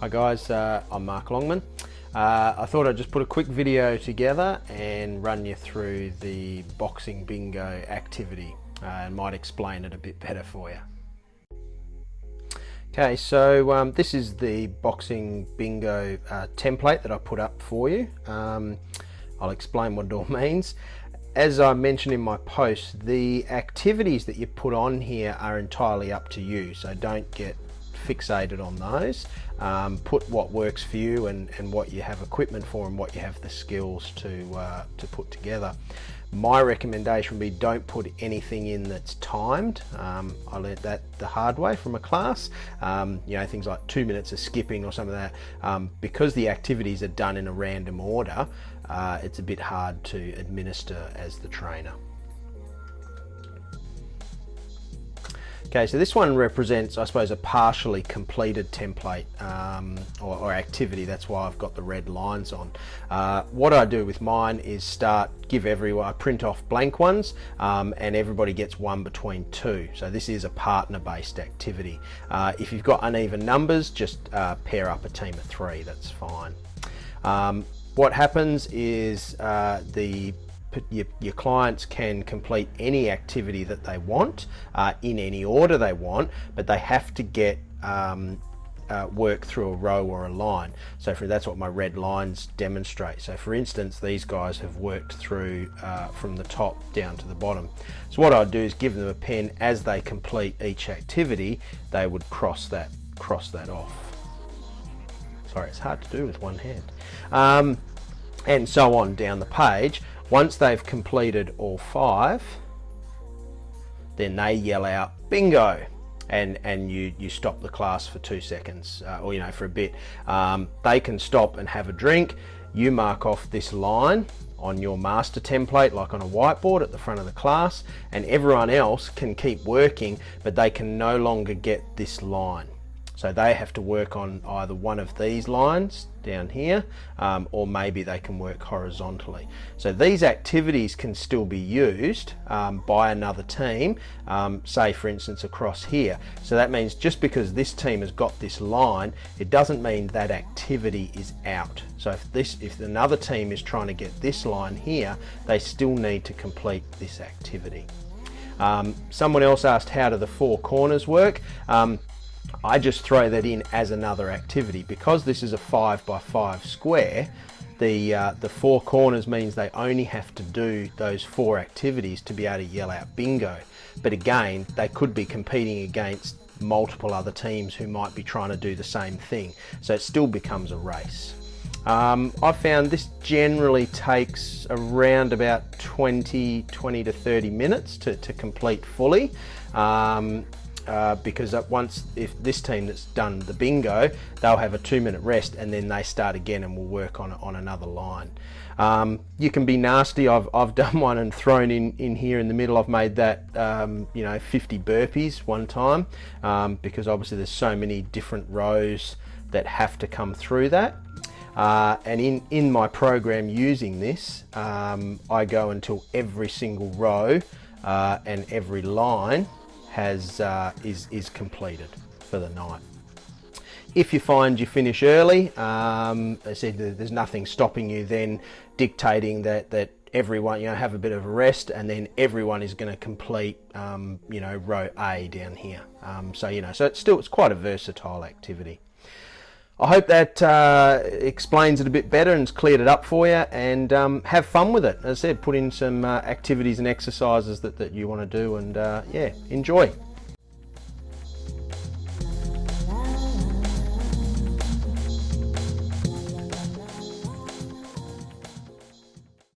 Hi guys, I'm Mark Longman. I thought I'd just put a quick video together and run you through the boxing bingo activity and might explain it a bit better for you. Okay, so this is the boxing bingo template that I put up for you. I'll explain what it all means. As I mentioned in my post, the activities that you put on here are entirely up to you, so don't get fixated on those. Put what works for you and what you have equipment for and what you have the skills to put together. My recommendation would be don't put anything in that's timed. I learned that the hard way from a class. You know, things like 2 minutes of skipping or some of that. Because the activities are done in a random order, it's a bit hard to administer as the trainer. Okay, so this one represents, I suppose, a partially completed template or activity. That's why I've got the red lines on. What I do with mine is give everyone, I print off blank ones and everybody gets one between two. So this is a partner-based activity. If you've got uneven numbers, just pair up a team of three, that's fine. What happens is your clients can complete any activity that they want in any order they want, but they have to get work through a row or a line. So that's what my red lines demonstrate. So for instance, these guys have worked through from the top down to the bottom. So what I'd do is give them a pen. As they complete each activity, they would cross that off. Sorry, it's hard to do with one hand. And so on down the page. Once they've completed all five, then they yell out bingo, and you stop the class for 2 seconds, or for a bit. They can stop and have a drink. You mark off this line on your master template, like on a whiteboard at the front of the class, and everyone else can keep working, but they can no longer get this line. So they have to work on either one of these lines down here, or maybe they can work horizontally. So these activities can still be used by another team, say for instance across here. So that means just because this team has got this line, it doesn't mean that activity is out. So if another team is trying to get this line here, they still need to complete this activity. Someone else asked, how do the four corners work? I just throw that in as another activity. Because this is a 5 by 5 square, the four corners means they only have to do those four activities to be able to yell out bingo. But again, they could be competing against multiple other teams who might be trying to do the same thing. So it still becomes a race. I've found this generally takes around about 20 to 30 minutes to complete fully. Because if this team that's done the bingo, they'll have a 2-minute rest and then they start again and we'll work on another line. You can be nasty. I've done one and thrown in here in the middle. I've made that 50 burpees one time, because obviously there's so many different rows that have to come through that. And in my program using this, I go until every single row and every line is completed for the night. If you find you finish early, I said there's nothing stopping you then dictating that everyone have a bit of a rest, and then everyone is going to complete row A down here. So it's quite a versatile activity. I hope that explains it a bit better and has cleared it up for you, and have fun with it. As I said, put in some activities and exercises that you want to do, and yeah, enjoy.